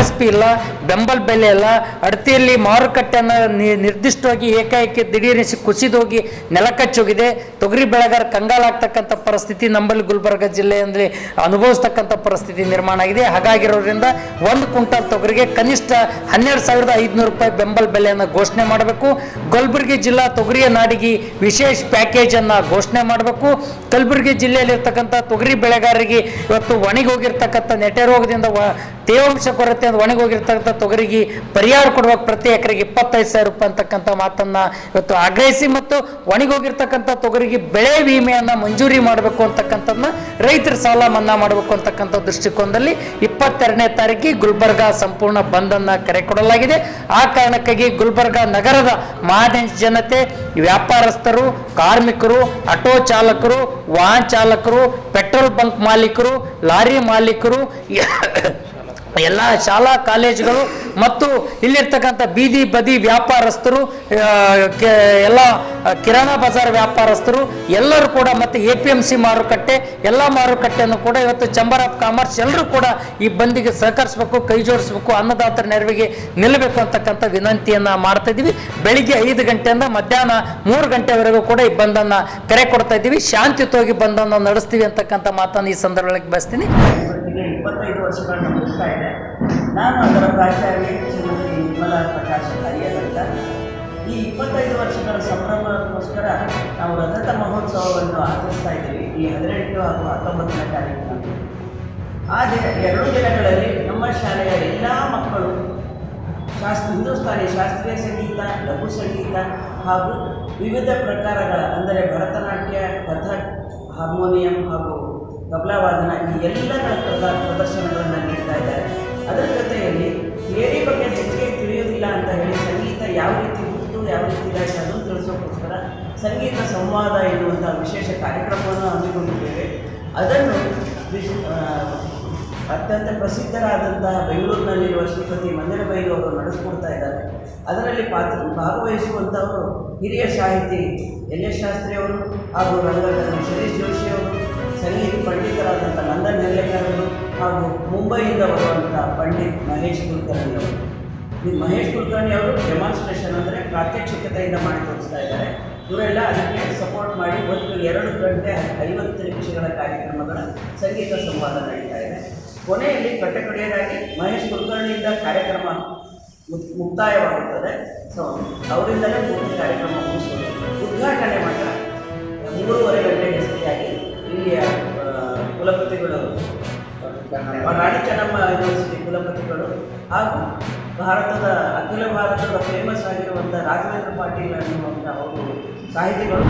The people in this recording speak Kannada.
MSP ಇಲ್ಲ, ಬೆಂಬಲ ಬೆಲೆ ಇಲ್ಲ, ಅಡತಿಯಲ್ಲಿ ಮಾರುಕಟ್ಟೆಯನ್ನು ನಿರ್ದಿಷ್ಟವಾಗಿ ಏಕಾಏಕಿ ದಿಢೀರಿಸಿ ಕುಸಿದೋಗಿ ನೆಲಕಚ್ಚೋಗಿದೆ. ತೊಗರಿ ಬೆಳೆಗಾರ ಕಂಗಾಲಾಗ್ತಕ್ಕಂಥ ಪರಿಸ್ಥಿತಿ ನಮ್ಮಲ್ಲಿ ಗುಲ್ಬರ್ಗ ಜಿಲ್ಲೆಯಲ್ಲಿ ಅನುಭವಿಸ್ತಕ್ಕಂಥ ಪರಿಸ್ಥಿತಿ ನಿರ್ಮಾಣ ಆಗಿದೆ. ಹಾಗಾಗಿರೋದ್ರಿಂದ 1 ಕ್ವಿಂಟಲ್ ತೊಗರಿಗೆ ಕನಿಷ್ಠ 12,500 ರೂಪಾಯಿ ಬೆಂಬಲ ಬೆಲೆಯನ್ನು ಘೋಷಣೆ ಮಾಡಬೇಕು. ಕಲಬುರಗಿ ಜಿಲ್ಲಾ ತೊಗರಿಯ ನಾಡಿಗೆ ವಿಶೇಷ ಪ್ಯಾಕೇಜನ್ನು ಘೋಷಣೆ ಮಾಡಬೇಕು. ಕಲಬುರಗಿ ಜಿಲ್ಲೆಯಲ್ಲಿರ್ತಕ್ಕಂಥ ತೊಗರಿ ಬೆಳೆಗಾರರಿಗೆ ಇವತ್ತು ಒಣಗಿ ಹೋಗಿರ್ತಕ್ಕಂಥ ನೆಟೆ ರೋಗದಿಂದ ತೇವಾಂಶ ಕೊರತೆಯಿಂದ ಒಣಗಿ ಹೋಗಿರ್ತಕ್ಕಂಥ ತೊಗರಿಗೆ ಪರಿಹಾರ ಕೊಡಬೇಕು. ಪ್ರತಿ ಎಕರೆಗೆ 25,000 ರೂಪಾಯಿ ಅಂತಕ್ಕಂಥ ಮಾತನ್ನು ಇವತ್ತು ಆಗ್ರಹಿಸಿ ಮತ್ತು ಒಣಗಿ ಹೋಗಿರ್ತಕ್ಕಂಥ ತೊಗರಿಗೆ ಬೆಳೆ ವಿಮೆಯನ್ನು ಮಂಜೂರಿ ಮಾಡಬೇಕು ಅಂತಕ್ಕಂಥದ್ದನ್ನ ರೈತರ ಸಾಲ ಮನ್ನಾ ಮಾಡಬೇಕು ಅಂತಕ್ಕಂಥ ದೃಷ್ಟಿಕೋನದಲ್ಲಿ 22ನೇ ತಾರೀಕಿಗೆ ಗುಲ್ಬರ್ಗ ಸಂಪೂರ್ಣ ಬಂದನ್ನು ಕರೆ ಕೊಡಲಾಗಿದೆ. ಆ ಕಾರಣಕ್ಕಾಗಿ ಗುಲ್ಬರ್ಗ ನಗರದ ಜನತೆ, ವ್ಯಾಪಾರಸ್ಥರು, ಕಾರ್ಮಿಕರು, ಆಟೋ ಚಾಲಕರು, ವಾಹನ ಚಾಲಕರು, ಪೆಟ್ರೋಲ್ ಬಂಕ್ ಮಾಲೀಕರು, ಲಾರಿ ಮಾಲೀಕರು, ಎಲ್ಲ ಶಾಲಾ ಕಾಲೇಜುಗಳು ಮತ್ತು ಇಲ್ಲಿರ್ತಕ್ಕಂಥ ಬೀದಿ ಬದಿ ವ್ಯಾಪಾರಸ್ಥರು, ಎಲ್ಲ ಕಿರಾಣಾ ಬಜಾರ್ ವ್ಯಾಪಾರಸ್ಥರು ಎಲ್ಲರೂ ಕೂಡ ಮತ್ತು APMC ಮಾರುಕಟ್ಟೆ ಎಲ್ಲ ಮಾರುಕಟ್ಟೆಯನ್ನು ಕೂಡ ಇವತ್ತು ಚೇಂಬರ್ ಆಫ್ ಕಾಮರ್ಸ್ ಎಲ್ಲರೂ ಕೂಡ ಈ ಬಂದಿಗೆ ಸಹಕರಿಸಬೇಕು, ಕೈ ಜೋಡಿಸಬೇಕು, ಅನ್ನದಾತರ ನೆರವಿಗೆ ನಿಲ್ಲಬೇಕು ಅಂತಕ್ಕಂಥ ವಿನಂತಿಯನ್ನು ಮಾಡ್ತಾ ಇದ್ದೀವಿ. ಬೆಳಿಗ್ಗೆ 5 ಗಂಟೆಯಿಂದ ಮಧ್ಯಾಹ್ನ 3 ಗಂಟೆವರೆಗೂ ಕೂಡ ಈ ಬಂದನ್ನು ಕರೆ ಕೊಡ್ತಾ ಇದ್ದೀವಿ. ಶಾಂತಿಯುತವಾಗಿ ಬಂದನ್ನು ನಡೆಸ್ತೀವಿ ಅಂತಕ್ಕಂಥ ಮಾತನ್ನು ಈ ಸಂದರ್ಭದಲ್ಲಿ ಬಯಸ್ತೀನಿ. 25 ವರ್ಷಗಳನ್ನು ಮುಗಿಸ್ತಾ ಇದೆ. ನಾನು ಅದರ ಪ್ರಾಚಾರ್ಯ ಶ್ರೀಮತಿ ನಿರ್ಮಲಾ ಪ್ರಕಾಶ್ ಹರಿಯರ್ ಅಂತ. ಈ 25 ವರ್ಷಗಳ ಸಂಭ್ರಮಕ್ಕೋಸ್ಕರ ನಾವು ರಜತ ಮಹೋತ್ಸವವನ್ನು ಆಚರಿಸ್ತಾ ಇದ್ದೀವಿ ಈ 18 ಹಾಗೂ 19ನೇ ತಾರೀಕಿನಲ್ಲಿ. ಆ 2 ದಿನಗಳಲ್ಲಿ ನಮ್ಮ ಶಾಲೆಯ ಎಲ್ಲ ಮಕ್ಕಳು ಹಿಂದೂಸ್ತಾನಿ ಶಾಸ್ತ್ರೀಯ ಸಂಗೀತ, ಲಘು ಸಂಗೀತ ಹಾಗೂ ವಿವಿಧ ಪ್ರಕಾರಗಳ ಅಂದರೆ ಭರತನಾಟ್ಯ, ಕಥಕ್, ಹಾರ್ಮೋನಿಯಂ ಹಾಗೂ ತಬಲಾವಾದನ ಈ ಎಲ್ಲಗಳ ಪ್ರದರ್ಶನಗಳನ್ನು ನೀಡ್ತಾ ಇದ್ದಾರೆ. ಅದರ ಜೊತೆಯಲ್ಲಿ ಥಿಯರಿ ಬಗ್ಗೆ ಹೆಚ್ಚಿಗೆ ತಿಳಿಯೋದಿಲ್ಲ ಅಂತ ಹೇಳಿ ಸಂಗೀತ ಯಾವ ರೀತಿ ಹುಟ್ಟು ಯಾವ ರೀತಿ ಇದೆ ಅದನ್ನು ತಿಳಿಸೋಕ್ಕೋಸ್ಕರ ಸಂಗೀತ ಸಂವಾದ ಎನ್ನುವಂಥ ವಿಶೇಷ ಕಾರ್ಯಕ್ರಮವನ್ನು ಹಮ್ಮಿಕೊಂಡಿದ್ದೇವೆ. ಅದನ್ನು ಅತ್ಯಂತ ಪ್ರಸಿದ್ಧರಾದಂತಹ ಬೆಂಗಳೂರಿನಲ್ಲಿರುವ ಶ್ರೀಪತಿ ಮಂದಿರ ಬೈಲು ಅವರು ನಡೆಸ್ಕೊಡ್ತಾ ಇದ್ದಾರೆ. ಅದರಲ್ಲಿ ಭಾಗವಹಿಸುವಂಥವರು ಹಿರಿಯ ಸಾಹಿತಿ LS ಶಾಸ್ತ್ರಿಯವರು ಹಾಗೂ ರಂಗಕರ್ಮಿ ಶಿರೀಶ್ ಜೋಶಿಯವರು, ಸಂಗೀತ ಪಂಡಿತರಾದಂಥ ನಂದನ್ ನೆರ್ಲೇಕರವರು ಹಾಗೂ ಮುಂಬೈಯಿಂದ ಬರುವಂಥ ಪಂಡಿತ್ ಮಹೇಶ್ ಕುಲಕರ್ಣಿಯವರು. ಈ ಮಹೇಶ್ ಕುಲಕರ್ಣಿಯವರು ಡೆಮಾನ್ಸ್ಟ್ರೇಷನ್ ಅಂದರೆ ಪ್ರಾತ್ಯಕ್ಷಿಕತೆಯಿಂದ ಮಾಡಿ ತೋರಿಸ್ತಾ ಇದ್ದಾರೆ. ಇವರೆಲ್ಲ ಅದಕ್ಕೆ ಸಪೋರ್ಟ್ ಮಾಡಿ ಒಟ್ಟು 2 ಗಂಟೆ 50 ನಿಮಿಷಗಳ ಕಾರ್ಯಕ್ರಮಗಳ ಸಂಗೀತ ಸಂವಾದ ನಡೀತಾ ಇದೆ. ಕೊನೆಯಲ್ಲಿ ಕಟ್ಟಕಡೆಯದಾಗಿ ಮಹೇಶ್ ಕುಲಕರ್ಣಿಯಿಂದ ಕಾರ್ಯಕ್ರಮ ಮುಕ್ತಾಯವಾಗುತ್ತದೆ. ಸೊ ಅವರಿಂದಲೇ ಪೂರ್ತಿ ಕಾರ್ಯಕ್ರಮ ಮುಗಿಸೋದು. ಉದ್ಘಾಟನೆ ಮಾತ್ರ 3:30 ಗಂಟೆಗೆ ಸರಿಯಾಗಿ ಇಲ್ಲಿಯ ಕುಲಪತಿಗಳು, ರಾಣಿ ಚೆನ್ನಮ್ಮ ಯೂನಿವರ್ಸಿಟಿ ಕುಲಪತಿಗಳು ಹಾಗೂ ಅಖಿಲ ಭಾರತದ ಫೇಮಸ್ ಆಗಿರುವಂಥ ರಾಘವೇಂದ್ರ ಪಾಟೀಲ್ ಅನ್ನುವಂಥ ಅವರು ಸಾಹಿತಿಗಳು